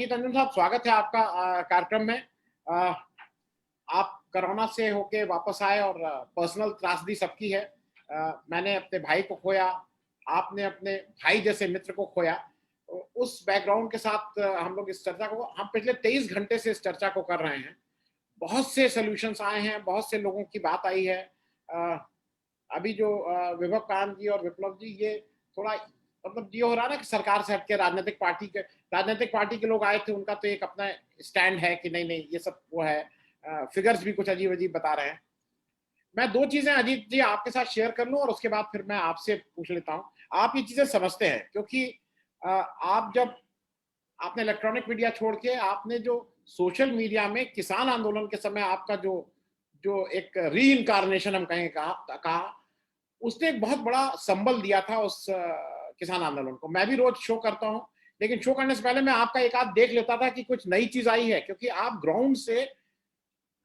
अजीत अंजुम साहब, स्वागत है आपका कार्यक्रम में। अ, आप कोरोना से होके वापस आए और पर्सनल त्रासदी सबकी है। मैंने अपने भाई को खोया, आपने अपने भाई जैसे मित्र को खोया। उस बैकग्राउंड के साथ हम लोग इस चर्चा को हम पिछले 23 घंटे से इस चर्चा को कर रहे हैं। बहुत से सॉल्यूशंस आए हैं, बहुत से लोगों की बात आई है। अ, अभी जो विभव कांत जी और विप्लव जी, ये थोड़ा मतलब ये हो रहा है ना कि सरकार से हटके राजनीतिक पार्टी के लोग आए थे, उनका तो एक अपना स्टैंड है कि नहीं नहीं ये सब वो है। फिगर्स भी कुछ अजीब अजीब बता रहे हैं। मैं दो चीजें अजीत जी आपके साथ शेयर कर लूं और उसके बाद फिर मैं आपसे पूछ लेता हूं। आप ये चीजें समझते हैं क्योंकि आप जब आपने इलेक्ट्रॉनिक मीडिया छोड़ के आपने जो सोशल मीडिया में किसान आंदोलन के समय आपका जो जो एक री इनकारनेशन हम कहें कहा, उसने एक बहुत बड़ा संबल दिया था उस किसान आंदोलन को। मैं भी रोज शो करता हूं, लेकिन शो करने से पहले मैं आपका एक आध देख लेता था कि कुछ नई चीज आई है, क्योंकि आप ग्राउंड से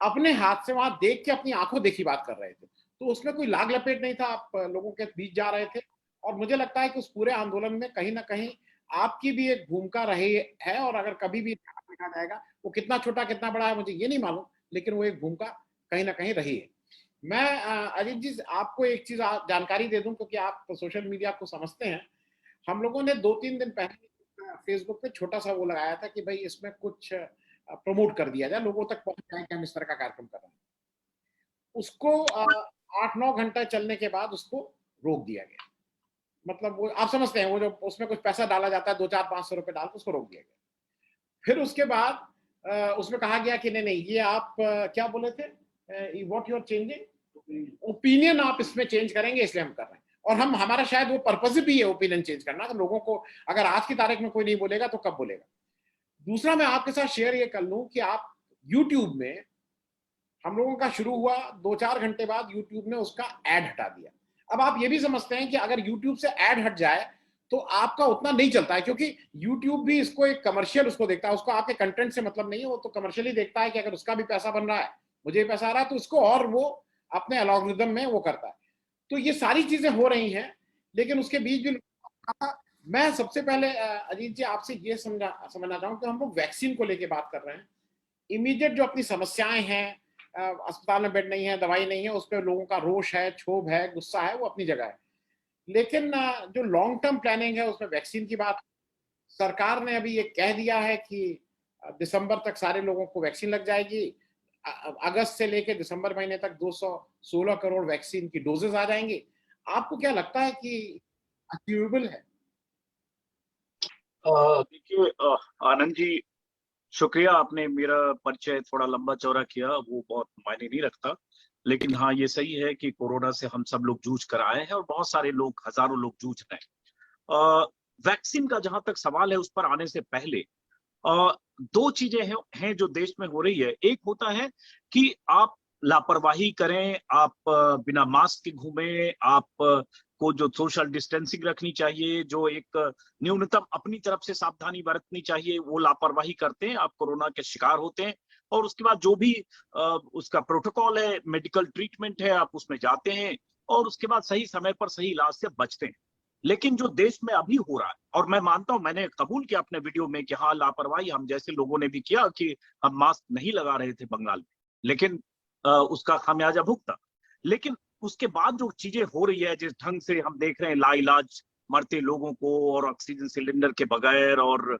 अपने हाथ से वहां देख के अपनी आंखों देखी बात कर रहे थे। तो उसमें कोई लाग लपेट नहीं था, आप लोगों के बीच जा रहे थे। और मुझे लगता है कि उस पूरे आंदोलन में कहीं ना कहीं आपकी भी एक भूमिका रही है, और अगर कभी भी देखा जाएगा, वो कितना छोटा कितना बड़ा है मुझे ये नहीं मालूम, लेकिन वो एक भूमिका कहीं ना कहीं रही है। मैं अजीत जी आपको एक चीज जानकारी दे दूं, क्योंकि आप सोशल मीडिया को समझते हैं। हम लोगों ने 2-3 दिन पहले फेसबुक पे छोटा सा वो लगाया था कि भाई इसमें कुछ प्रमोट कर दिया जाए, लोगों तक पहुंच जाए कि हम इस तरह का कार्यक्रम कर रहे हैं। उसको 8-9 घंटा चलने के बाद उसको रोक दिया गया। मतलब वो आप समझते हैं, वो जो उसमें कुछ पैसा डाला जाता है 2-4-500 रुपए डाल के उसको रोक दिया गया। फिर उसके बाद उसमें कहा गया कि नहीं नहीं ये आप क्या बोले थे, what you are changing opinion, आप इसमें चेंज करेंगे इसलिए हम कर रहे हैं। और हम हमारा शायद वो पर्पज भी है ओपिनियन चेंज करना, तो लोगों को अगर आज की तारीख में कोई नहीं बोलेगा तो कब बोलेगा। दूसरा मैं आपके साथ शेयर ये कर लूं कि आप यूट्यूब में, हम लोगों का शुरू हुआ 2-4 घंटे बाद यूट्यूब ने उसका एड हटा दिया। अब आप ये भी समझते हैं कि अगर यूट्यूब से एड हट जाए तो आपका उतना नहीं चलता है, क्योंकि यूट्यूब भी इसको एक कमर्शियल उसको देखता है, उसको आपके कंटेंट से मतलब नहीं है, वो तो कमर्शियली देखता है कि अगर उसका भी पैसा बन रहा है, मुझे भी पैसा आ रहा है, तो उसको और वो अपने एल्गोरिथम में वो करता है। तो ये सारी चीजें हो रही हैं, लेकिन उसके बीच भी मैं सबसे पहले अजीत जी आपसे ये समझना चाहूँ कि हम लोग वैक्सीन को लेके बात कर रहे हैं। इमीडिएट जो अपनी समस्याएं हैं, अस्पताल में बेड नहीं है, दवाई नहीं है, उस पर लोगों का रोष है, क्षोभ है, गुस्सा है, वो अपनी जगह है। लेकिन जो लॉन्ग टर्म प्लानिंग है उसमें वैक्सीन की बात, सरकार ने अभी ये कह दिया है कि दिसंबर तक सारे लोगों को वैक्सीन लग जाएगी। अगस्त से लेकर दिसंबर महीने तक 216 करोड़ वैक्सीन की डोजेस आ जाएंगी। आपको क्या लगता है कि अचीवेबल है? देखिए आनंद जी, शुक्रिया, आपने मेरा परिचय थोड़ा लंबा चौड़ा किया, वो बहुत मायने नहीं रखता। लेकिन हाँ, ये सही है कि कोरोना से हम सब लोग जूझ कर आए हैं और बहुत सारे लोग, हजारों लोग जूझ रहे हैं। वैक्सीन का जहां तक सवाल है, उस पर आने से पहले अ, दो चीजें हैं जो देश में हो रही है। एक होता है कि आप लापरवाही करें, आप बिना मास्क के घूमें, आप को जो सोशल डिस्टेंसिंग रखनी चाहिए, जो एक न्यूनतम अपनी तरफ से सावधानी बरतनी चाहिए, वो लापरवाही करते हैं, आप कोरोना के शिकार होते हैं। और उसके बाद जो भी उसका प्रोटोकॉल है, मेडिकल ट्रीटमेंट है, आप उसमें जाते हैं और उसके बाद सही समय पर सही इलाज से बचते हैं। लेकिन जो देश में अभी हो रहा है, और मैं मानता हूं, मैंने कबूल किया अपने वीडियो में कि हाँ, लापरवाही हम जैसे लोगों ने भी किया कि हम मास्क नहीं लगा रहे थे बंगाल में, लेकिन उसका खामियाजा भुगता। लेकिन उसके बाद जो चीजें हो रही है, जिस ढंग से हम देख रहे हैं लाइलाज मरते लोगों को, और ऑक्सीजन सिलेंडर के बगैर, और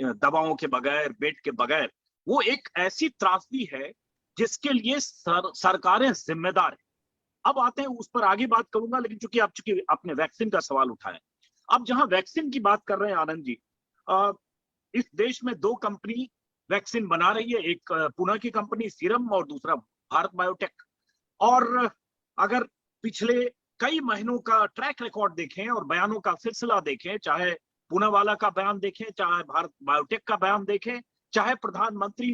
दवाओं के बगैर, बेड के बगैर, वो एक ऐसी त्रासदी है जिसके लिए सरकारें जिम्मेदार है। अब आते हैं, उस पर आगे बात करूंगा, लेकिन चूंकि आपने वैक्सीन का सवाल उठाया, अब जहां वैक्सीन की बात कर रहे हैं आनंद जी, इस देश में दो कंपनी वैक्सीन बना रही है, एक पुणे की कंपनी सीरम और दूसरा भारत बायोटेक। और अगर पिछले कई महीनों का ट्रैक रिकॉर्ड देखें और बयानों का सिलसिला देखें, चाहे पुणे वाला का बयान देखें, चाहे भारत बायोटेक का बयान देखें, चाहे प्रधानमंत्री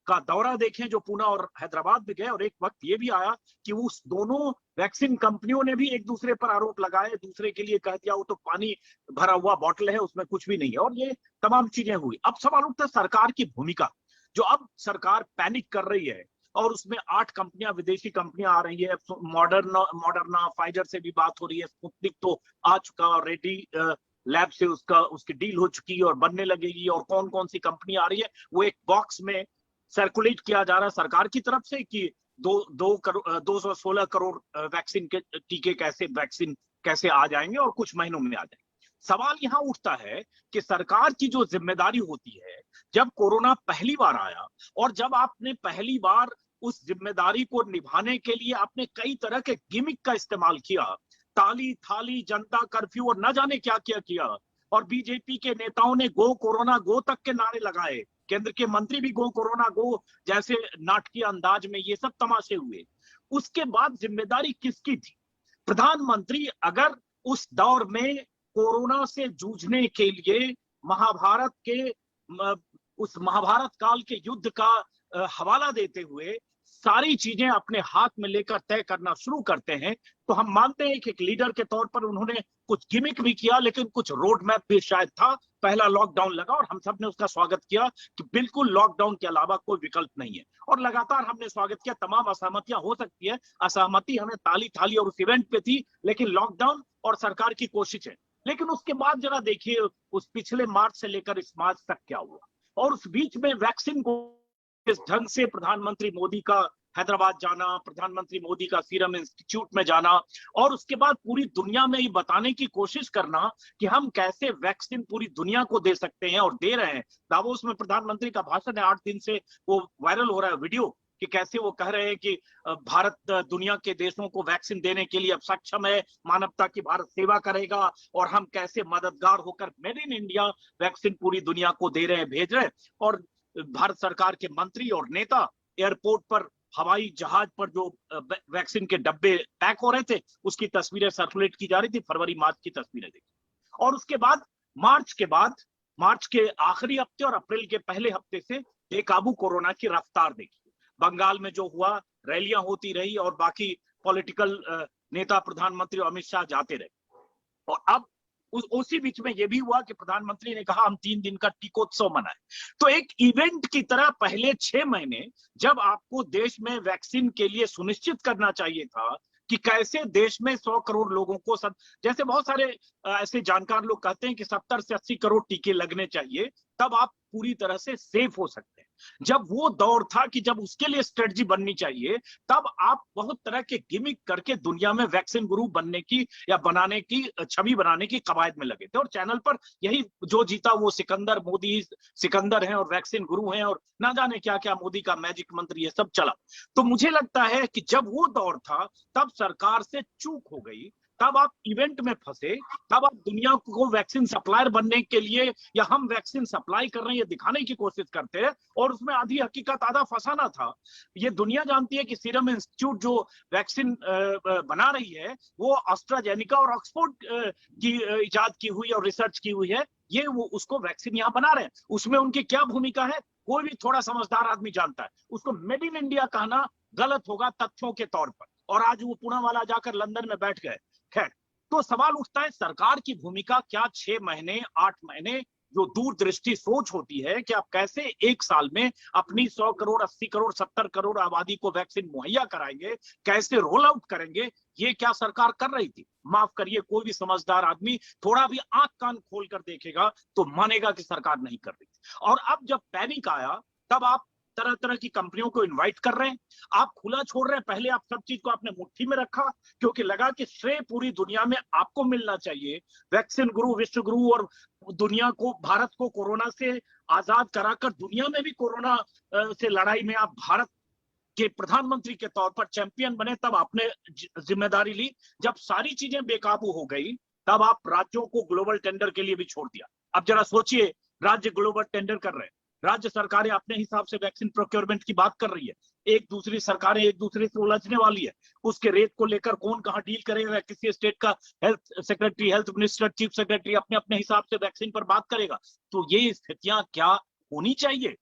का दौरा देखें जो पुणे और हैदराबाद भी गए, और एक वक्त ये भी आया कि उस दोनों वैक्सीन कंपनियों ने भी एक दूसरे पर आरोप लगाए, दूसरे के लिए कह दिया वो तो पानी भरा हुआ बॉटल है, उसमें कुछ भी नहीं है, और ये तमाम चीजें हुई। अब सवाल उठता है सरकार की भूमिका, जो अब सरकार पैनिक कर रही है, और उसमें 8 कंपनियां, विदेशी कंपनियां आ रही है, मॉडर्ना फाइजर से भी बात हो रही है, स्पुतनिक तो आ चुका, रेडी लैब से उसकी डील हो चुकी है और बनने लगेगी, और कौन कौन सी कंपनी आ रही है वो एक बॉक्स में सर्कुलेट किया जा रहा है सरकार की तरफ से कि 216 करोड़ वैक्सीन के टीके वैक्सीन कैसे आ जाएंगे और कुछ महीनों में आ जाएंगे। सवाल यहाँ उठता है कि सरकार की जो जिम्मेदारी होती है, जब कोरोना पहली बार आया और जब आपने पहली बार उस जिम्मेदारी को निभाने के लिए आपने कई तरह के गिमिक का इस्तेमाल किया, ताली थाली, जनता कर्फ्यू और न जाने क्या क्या किया, और बीजेपी के नेताओं ने गो कोरोना गो तक के नारे लगाए, केंद्र के मंत्री भी गो कोरोना गो जैसे नाटकीय अंदाज में ये सब तमाशे हुए। उसके बाद जिम्मेदारी किसकी थी? प्रधानमंत्री अगर उस दौर में कोरोना से जूझने के लिए महाभारत के उस महाभारत काल के युद्ध का हवाला देते हुए सारी चीजें अपने हाथ में लेकर तय करना शुरू करते हैं, तो हम मानते हैं कि एक लीडर के तौर पर उन्होंने कुछ गिमिक भी किया, लेकिन कुछ रोड मैप भी शायद था। पहला लॉकडाउन लगा और हम सब ने उसका स्वागत किया कि बिल्कुल लॉकडाउन के अलावा कोई विकल्प नहीं है, और लगातार हमने स्वागत किया। तमाम असहमतियां हो सकती है, असहमति हमें ताली थाली और उस इवेंट पे थी, लेकिन लॉकडाउन और सरकार की कोशिशें। लेकिन उसके बाद जरा देखिए उस पिछले मार्च से लेकर इस मार्च तक क्या हुआ, और उस बीच में वैक्सीन को किस ढंग से प्रधानमंत्री मोदी का हैदराबाद जाना, प्रधानमंत्री मोदी का सीरम इंस्टीट्यूट में जाना, और उसके बाद पूरी दुनिया में ये बताने की कोशिश करना कि हम कैसे वैक्सीन पूरी दुनिया को दे सकते हैं और दे रहे हैं। दावोस में प्रधानमंत्री का भाषण है, 8 दिन से वो वायरल हो रहा है वीडियो, कि कैसे वो कह रहे हैं कि भारत दुनिया के देशों को वैक्सीन देने के लिए अब सक्षम है, मानवता की भारत सेवा करेगा, और हम कैसे मददगार होकर मेड इन इंडिया वैक्सीन पूरी दुनिया को दे रहे हैं, भेज रहे हैं। और भारत सरकार के मंत्री और नेता एयरपोर्ट पर हवाई जहाज पर जो वैक्सीन के डब्बे पैक हो रहे थे उसकी तस्वीरें सर्कुलेट की जा रही थी, फरवरी मार्च की तस्वीरें देखी। और उसके बाद मार्च के आखिरी हफ्ते और अप्रैल के पहले हफ्ते से बेकाबू कोरोना की रफ्तार देखी। बंगाल में जो हुआ, रैलियां होती रही और बाकी पॉलिटिकल नेता प्रधानमंत्री अमित शाह जाते रहे, और अब उसी बीच में यह भी हुआ कि प्रधानमंत्री ने कहा हम 3 दिन का टीकोत्सव मनाएं। तो एक इवेंट की तरह पहले 6 महीने जब आपको देश में वैक्सीन के लिए सुनिश्चित करना चाहिए था कि कैसे देश में 100 करोड़ लोगों को जैसे बहुत सारे ऐसे जानकार लोग कहते हैं कि 70 से 80 करोड़ टीके लगने चाहिए, तब आप पूरी तरह से सेफ हो सकते हैं। जब वो दौर था कि जब उसके लिए स्ट्रेटजी बननी चाहिए, तब आप बहुत तरह के गिमिक करके दुनिया में वैक्सीन गुरु बनने की या बनाने की छवि बनाने की कवायद में लगे थे, और चैनल पर यही जो जीता वो सिकंदर, मोदी सिकंदर हैं और वैक्सीन गुरु हैं और ना जाने क्या क्या मोदी का मैजिक मंत्र, ये सब चला। तो मुझे लगता है कि जब वो दौर था तब सरकार से चूक हो गई, तब आप इवेंट में फंसे, तब आप दुनिया को वैक्सीन सप्लायर बनने के लिए या हम वैक्सीन सप्लाई कर रहे हैं ये दिखाने की कोशिश करते हैं, और उसमें आधी हकीकत आधा फसाना था। ये दुनिया जानती है कि सीरम इंस्टीट्यूट जो वैक्सीन बना रही है वो एस्ट्राजेनेका और ऑक्सफोर्ड की इजाद की हुई और रिसर्च की हुई है, ये वो उसको वैक्सीन यहाँ बना रहे हैं। उसमें उनकी क्या भूमिका है कोई भी थोड़ा समझदार आदमी जानता है। उसको मेड इन इंडिया कहना गलत होगा तथ्यों के तौर पर, और आज वो पुणे वाला जाकर लंदन में बैठ गए। खैर, तो सवाल उठता है सरकार की भूमिका क्या 6 महीने 8 महीने जो दूरदृष्टि सोच होती है कि आप कैसे एक साल में अपनी 100 करोड़ 80 करोड़ 70 करोड़ आबादी को वैक्सीन मुहैया कराएंगे, कैसे रोल आउट करेंगे, ये क्या सरकार कर रही थी? माफ करिए, कोई भी समझदार आदमी थोड़ा भी आंख कान खोल कर देखेगा तो मानेगा कि सरकार नहीं कर रही थी। और अब जब पैनिक आया तब आप तरह तरह की कंपनियों को इनवाइट कर रहे हैं, आप खुला छोड़ रहे हैं। पहले आप सब चीज को आपने मुट्ठी में रखा क्योंकि लगा कि श्रेय पूरी दुनिया में आपको मिलना चाहिए, वैक्सीन गुरु, विश्व गुरु, और दुनिया को, भारत को कोरोना से आजाद कराकर दुनिया में भी कोरोना से लड़ाई में आप भारत के प्रधानमंत्री के तौर पर चैंपियन बने। तब आपने जिम्मेदारी ली। जब सारी चीजें बेकाबू हो गई तब आप राज्यों को ग्लोबल टेंडर के लिए भी छोड़ दिया। अब जरा सोचिए, राज्य ग्लोबल टेंडर कर रहे हैं, राज्य सरकारें अपने हिसाब से वैक्सीन प्रोक्योरमेंट की बात कर रही है, एक दूसरी सरकारें एक दूसरे से उलझने वाली है, उसके रेट को लेकर कौन कहां डील करेगा, किसी स्टेट का health secretary, health minister, chief secretary अपने अपने हिसाब से वैक्सीन पर बात करेगा। तो ये स्थितियां क्या होनी चाहिए?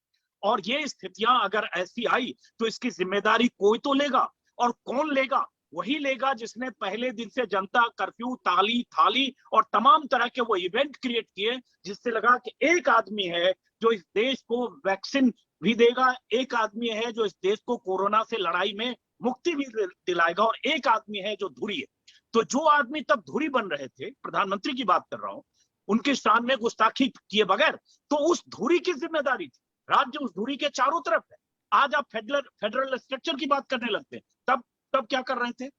और ये स्थितियां अगर ऐसी आई तो इसकी जिम्मेदारी कोई तो लेगा, और कौन लेगा? वही लेगा जिसने पहले दिन से जनता कर्फ्यू, ताली थाली और तमाम तरह के वो इवेंट क्रिएट किए जिससे लगा कि एक आदमी है जो इस देश को वैक्सीन भी देगा, एक आदमी है जो इस देश को कोरोना से लड़ाई में मुक्ति भी दिलाएगा, और एक आदमी है जो धुरी है। तो जो आदमी तब धुरी बन रहे थे, प्रधानमंत्री की बात कर रहा हूं, उनके शान में गुस्ताखी किए बगैर, तो उस धुरी की जिम्मेदारी थी। राज्य उस धुरी के चारों तरफ है। आज आप फेडरल स्ट्रक्चर की बात करने लगते हैं, तब क्या कर रहे थे?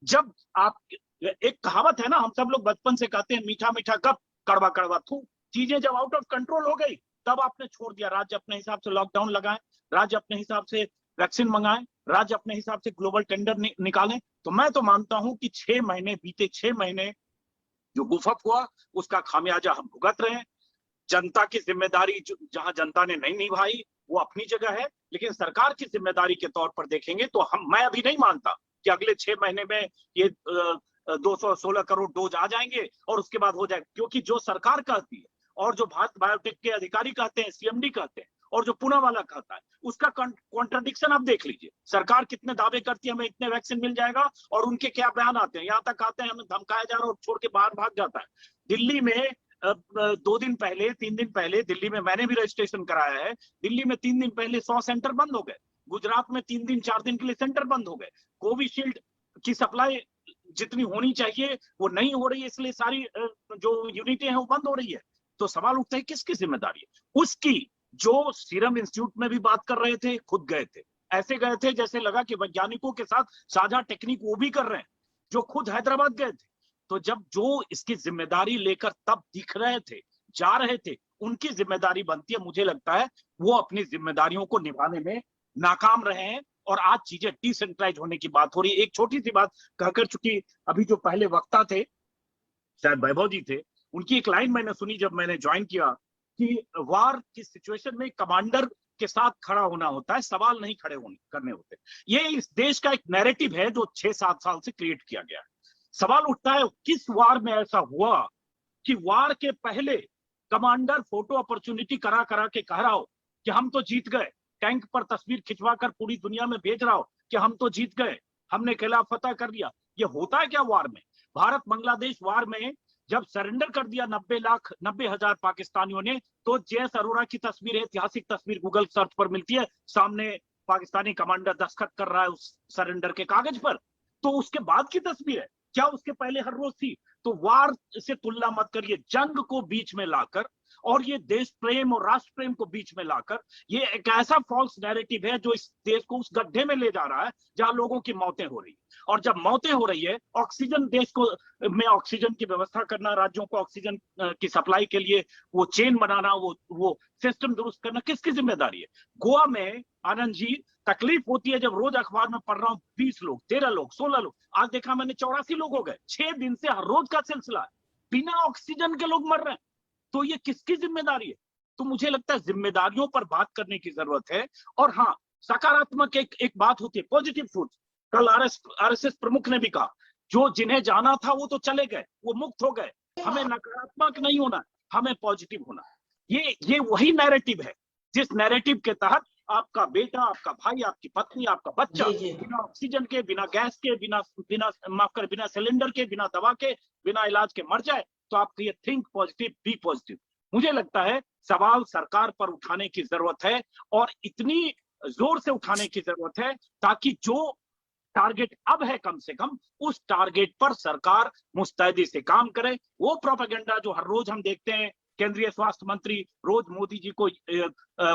जब आप, एक कहावत है ना, हम सब लोग बचपन से कहते हैं, मीठा मीठा गप कड़वा कड़वा थू। चीजें जब आउट ऑफ कंट्रोल हो गई, तब आपने छोड़ दिया। राज्य अपने हिसाब से लॉकडाउन लगाए, राज्य अपने हिसाब से वैक्सीन मंगाए, राज्य अपने हिसाब से ग्लोबल टेंडर निकालें। तो मैं तो मानता हूं कि बीते 6 महीने जो गुफअप हुआ, उसका खामियाजा हम भुगत रहे हैं। जनता की जिम्मेदारी जहां जनता ने नहीं निभाई, वो अपनी जगह है, लेकिन सरकार की जिम्मेदारी के तौर पर देखेंगे तो मैं अभी नहीं मानता कि अगले 6 महीने में ये 216 करोड़ डोज आ जाएंगे और उसके बाद हो जाएगा। क्योंकि जो सरकार कहती है और जो भारत बायोटेक के अधिकारी कहते हैं, सीएमडी कहते हैं, और जो पुणे वाला कहता है, उसका कॉन्ट्रडिक्शन आप देख लीजिए। सरकार कितने दावे करती है हमें इतने वैक्सीन मिल जाएगा, और उनके क्या बयान आते हैं। यहाँ तक आते हैं हमें धमकाया जा रहा है और छोड़ के बाहर भाग जाता है। दिल्ली में 2 दिन पहले, 3 दिन पहले दिल्ली में मैंने भी रजिस्ट्रेशन कराया है। दिल्ली में 3 दिन पहले 100 सेंटर बंद हो गए। गुजरात में 3 दिन 4 दिन के लिए सेंटर बंद हो गए। कोविशील्ड की सप्लाई जितनी होनी चाहिए वो नहीं हो रही है, इसलिए सारी जो यूनिटें हैं वो बंद हो रही है। तो सवाल उठता है किसकी जिम्मेदारी है? उसकी जो सीरम इंस्टीट्यूट में भी बात कर रहे थे, खुद गए थे, ऐसे गए थे जैसे लगा कि वैज्ञानिकों के साथ साझा टेक्निक वो भी कर रहे हैं, जो खुद हैदराबाद गए थे। तो जब जो इसकी जिम्मेदारी लेकर तब दिख रहे थे, जा रहे थे, उनकी जिम्मेदारी बनती है। मुझे लगता है वो अपनी जिम्मेदारियों को निभाने में नाकाम रहे हैं, और आज चीजें डिसेंट्रलाइज होने की बात हो रही है। एक छोटी सी बात कहकर, चूंकि अभी जो पहले वक्ता थे, शायद वैभव जी थे, उनकी एक लाइन मैंने सुनी जब मैंने ज्वाइन किया, कि वार की सिचुएशन में कमांडर के साथ खड़ा होना होता है, सवाल नहीं करने होते। ये इस देश का एक नैरेटिव है जो 6-7 साल से क्रिएट किया गया है। सवाल उठता है किस वार में ऐसा हुआ कि वार के पहले कमांडर फोटो अपॉर्चुनिटी करा के कह रहा हो कि हम तो जीत गए, टैंक पर तस्वीर खिंचवा कर पूरी दुनिया में भेज रहा हो कि हम तो जीत गए, हमने किला फतह कर लिया। ये होता है क्या वार में? भारत बांग्लादेश वार में जब सरेंडर कर दिया 90,000 पाकिस्तानियों ने, तो जेएस अरोड़ा की तस्वीर, ऐतिहासिक तस्वीर गूगल सर्च पर मिलती है, सामने पाकिस्तानी कमांडर दस्तखत कर रहा है उस सरेंडर के कागज पर। तो उसके बाद की तस्वीर है क्या? उसके पहले हर रोज थी? तो वार से तुलना मत करिए। जंग को बीच में लाकर और ये देश प्रेम और राष्ट्र प्रेम को बीच में लाकर, ये एक ऐसा फॉल्स नैरेटिव है जो इस देश को उस गड्ढे में ले जा रहा है जहां लोगों की मौतें हो रही है। और जब मौतें हो रही है, ऑक्सीजन देश को में ऑक्सीजन की व्यवस्था करना, राज्यों को ऑक्सीजन की सप्लाई के लिए वो चेन बनाना, वो सिस्टम दुरुस्त करना किसकी जिम्मेदारी है? गोवा में आनंद जी तकलीफ होती है जब रोज अखबार में पढ़ रहा हूँ 20 लोग, 13 लोग, 16 लोग, आज देखा मैंने 84 लोग हो गए। 6 दिन से हर रोज का सिलसिला है, बिना ऑक्सीजन के लोग मर रहे हैं। तो ये किसकी जिम्मेदारी है? तो मुझे लगता है जिम्मेदारियों पर बात करने की जरूरत है। और हाँ, सकारात्मक एक बात होती है, पॉजिटिव सोच। कल आरएसएस प्रमुख ने भी कहा, जो जिन्हें जाना था वो तो चले गए, वो मुक्त हो गए, हमें नकारात्मक नहीं होना, हमें पॉजिटिव होना। ये वही नैरेटिव है जिस नैरेटिव के तहत आपका बेटा, आपका भाई, आपकी पत्नी, आपका बच्चा बिना ऑक्सीजन के, बिना गैस के, बिना सिलेंडर के, बिना दवा के, बिना इलाज के मर जाए। तो आपको ये थिंक पॉजिटिव, बी पॉजिटिव। मुझे लगता है सवाल सरकार पर उठाने की जरूरत है, और इतनी जोर से उठाने की जरूरत है ताकि जो टारगेट अब है, कम से कम उस टारगेट पर सरकार मुस्तैदी से काम करे। वो प्रोपेगेंडा जो हर रोज हम देखते हैं, केंद्रीय स्वास्थ्य मंत्री रोज मोदी जी को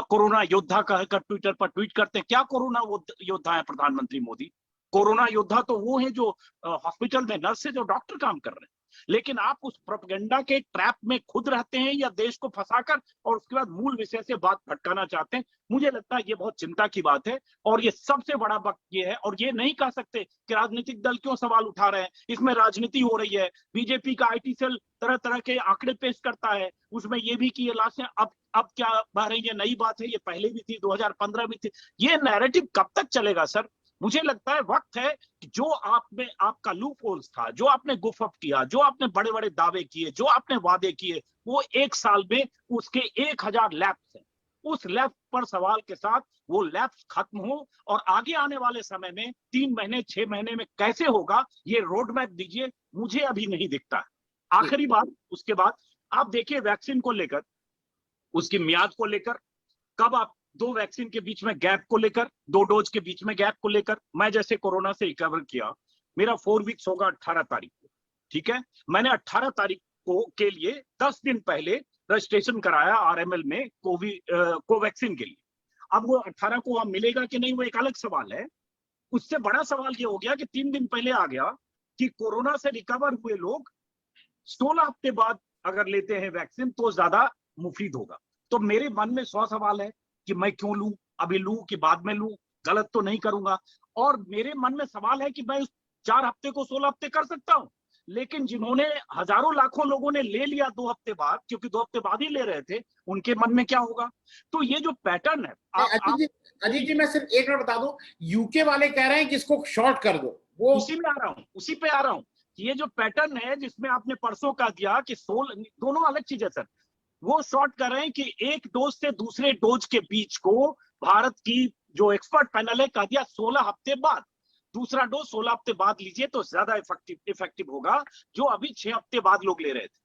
कोरोना योद्धा कहकर ट्विटर पर ट्वीट करते हैं। क्या कोरोना योद्धा है प्रधानमंत्री मोदी? कोरोना योद्धा तो वो है जो हॉस्पिटल में नर्सेज और डॉक्टर काम कर रहे हैं। लेकिन आप उस प्रोपेगेंडा के ट्रैप में खुद रहते हैं, या देश को फंसाकर और उसके बाद मूल विषय से बात भटकाना चाहते हैं। मुझे लगता है ये बहुत चिंता की बात है, और ये सबसे बड़ा वक्त ये है। और ये नहीं कह सकते कि राजनीतिक दल क्यों सवाल उठा रहे हैं, इसमें राजनीति हो रही है। बीजेपी का आईटी सेल तरह तरह के आंकड़े पेश करता है, उसमें ये भी कि ये लाशें अब क्या बह रही है, नई बात है, ये पहले भी थी, 2015 में थी। ये नैरेटिव कब तक चलेगा सर? मुझे लगता है वक्त है कि जो आपका लूप होल्स था, जो आपने गुफअप किया, जो आपने बड़े बड़े दावे किए, जो आपने वादे किए, वो 1 साल में उसके 1000 लैप्स हैं। उस लैप्स पर सवाल के साथ वो लैप्स खत्म हो, और आगे आने वाले समय में 3 महीने 6 महीने में कैसे होगा, ये रोड मैप दीजिए। मुझे अभी नहीं दिखता है। आखिरी बात, उसके बाद आप देखिए वैक्सीन को लेकर, उसकी मियाद को लेकर, कब आप 2 वैक्सीन के बीच में गैप को लेकर, 2 डोज के बीच में गैप को लेकर, मैं जैसे कोरोना से रिकवर किया, मेरा 4 वीक्स होगा 18 तारीख को, ठीक है। मैंने 18 तारीख के लिए 10 दिन पहले रजिस्ट्रेशन कराया आरएमएल में कोवैक्सीन के लिए। अब वो 18 को वहां मिलेगा कि नहीं, वो एक अलग सवाल है। उससे बड़ा सवाल ये हो गया कि 3 दिन पहले आ गया कि कोरोना से रिकवर हुए लोग 16 हफ्ते बाद अगर लेते हैं वैक्सीन तो ज्यादा मुफीद होगा। तो मेरे मन में 100 सवाल है कि मैं क्यों लूं, अभी लूं कि बाद में लूं, गलत तो नहीं करूंगा। और मेरे मन में सवाल है कि मैं 4 हफ्ते को 16 हफ्ते कर सकता हूं, लेकिन जिन्होंने हजारों लाखों लोगों ने ले लिया 2 हफ्ते बाद, क्योंकि 2 हफ्ते बाद ही ले रहे थे, उनके मन में क्या होगा। तो ये जो पैटर्न है अजीत जी मैं सिर्फ एक मिनट बता दूं, यूके वाले कह रहे हैं कि इसको शॉर्ट कर दो। वो उसी पे आ रहा हूं। ये जो पैटर्न है जिसमें आपने परसों का दिया कि 16, दोनों अलग चीज है सर। वो शॉर्ट कर रहे हैं कि एक डोज से दूसरे डोज के बीच को भारत की जो एक्सपर्ट पैनल है कह दिया 16 हफ्ते बाद, दूसरा डोज 16 हफ्ते बाद लीजिए तो ज्यादा इफेक्टिव होगा, जो अभी 6 हफ्ते बाद लोग ले रहे थे।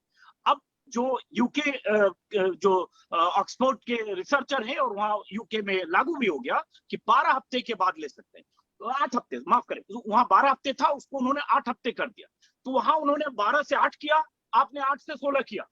अब जो यूके जो ऑक्सफोर्ड के रिसर्चर हैं और वहां यूके में लागू भी हो गया कि 12 हफ्ते के बाद ले सकते हैं, तो 8 हफ्ते, माफ करें, वहां 12 हफ्ते था, उसको उन्होंने 8 हफ्ते कर दिया। तो वहां उन्होंने 12 से 8 किया, आपने 8 से 16 किया।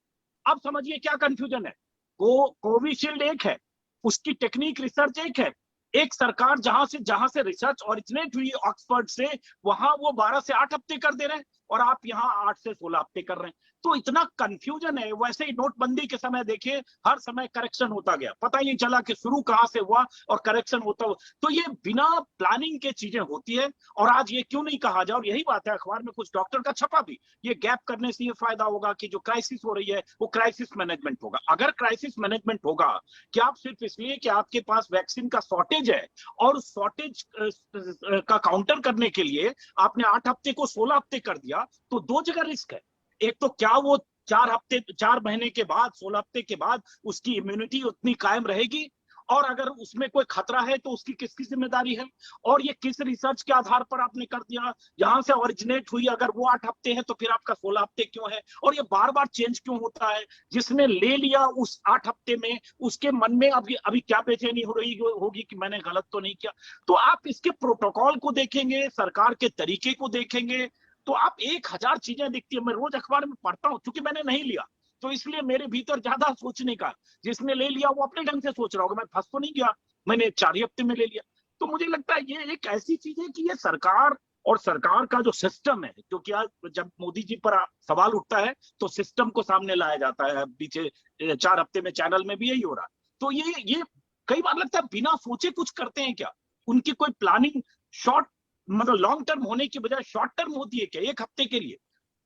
अब समझिए क्या कंफ्यूजन है। कोविशील्ड एक है, उसकी टेक्निक रिसर्च एक है, एक सरकार जहां से रिसर्च ओरिजिनेट हुई ऑक्सफोर्ड से, वहां वो 12 से 8 हफ्ते कर दे रहे हैं और आप यहाँ 8 से 16 हफ्ते कर रहे हैं। तो इतना कंफ्यूजन है। वैसे ही नोटबंदी के समय देखिए हर समय करेक्शन होता गया, पता ही नहीं चला कि शुरू कहां से हुआ और करेक्शन होता हुआ। तो ये बिना प्लानिंग के चीजें होती है। और आज ये क्यों नहीं कहा जाए, और यही बात है, अखबार में कुछ डॉक्टर का छपा भी, ये गैप करने से ये फायदा होगा कि जो क्राइसिस हो रही है वो क्राइसिस मैनेजमेंट होगा। अगर क्राइसिस मैनेजमेंट होगा कि आप सिर्फ इसलिए कि आपके पास वैक्सीन का शॉर्टेज है और उस शॉर्टेज का काउंटर करने के लिए आपने 8 हफ्ते को 16 हफ्ते कर दिया, तो 2 जगह रिस्क है। एक तो क्या वो 4 महीने के बाद, 16 हफ्ते के बाद उसकी इम्यूनिटी उतनी कायम रहेगी, और अगर उसमें कोई खतरा है तो उसकी किसकी जिम्मेदारी है, और ये किस रिसर्च के आधार पर आपने कर दिया, जहां से ओरिजिनेट हुई अगर वो 8 हफ्ते है तो फिर आपका 16 हफ्ते क्यों है, और ये बार बार चेंज क्यों होता है। जिसने ले लिया उस 8 हफ्ते में, उसके मन में अभी क्या बेचैनी हो रही होगी कि मैंने गलत तो नहीं किया। तो आप इसके प्रोटोकॉल को देखेंगे, सरकार के तरीके को देखेंगे, तो आप 1000 चीजें दिखती है। मैं रोज अखबार में पढ़ता हूं, क्योंकि मैंने नहीं लिया तो इसलिए मेरे भीतर ज्यादा सोचने का। जिसने ले लिया वो अपने ढंग से सोच रहा होगा, मैं फंस तो नहीं गया, मैंने 4 ही हफ्ते में ले लिया। तो मुझे लगता है ये एक ऐसी चीज है कि ये सरकार और सरकार का जो सिस्टम है, क्योंकि आज जब मोदी जी पर सवाल उठता है तो सिस्टम को सामने लाया जाता है। पीछे 4 हफ्ते में चैनल में भी यही हो रहा है। तो ये कई बार लगता है बिना सोचे कुछ करते हैं क्या, उनकी कोई प्लानिंग शॉर्ट मतलब लॉन्ग टर्म होने की बजाय शॉर्ट टर्म होती है क्या 1 हफ्ते के लिए।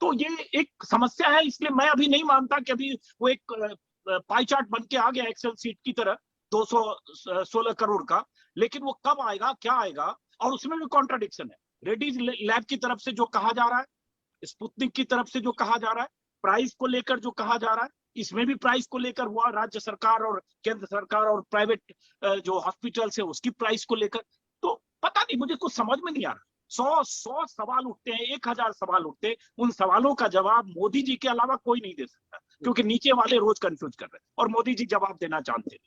तो ये एक समस्या है। इसलिए मैं अभी नहीं मानता कि अभी वो एक पाई चार्ट बन के आ गया एक्सेल सीट की तरह 216 करोड़ का, लेकिन वो कब आएगा, क्या आएगा, और उसमें भी कॉन्ट्राडिक्शन है। रेड्डीज लैब की तरफ से जो कहा जा रहा है, स्पुतनिक की तरफ से जो कहा जा रहा है, प्राइस को लेकर जो कहा जा रहा है, इसमें भी प्राइस को लेकर हुआ, राज्य सरकार और केंद्र सरकार और प्राइवेट जो हॉस्पिटल्स है उसकी प्राइस को लेकर। तो पता नहीं, मुझे कुछ समझ में नहीं आ रहा। 100 सवाल उठते हैं, 1000 सवाल उठते हैं, उन सवालों का जवाब मोदी जी के अलावा कोई नहीं दे सकता, क्योंकि नीचे वाले रोज कंफ्यूज कर रहे हैं और मोदी जी जवाब देना जानते हैं।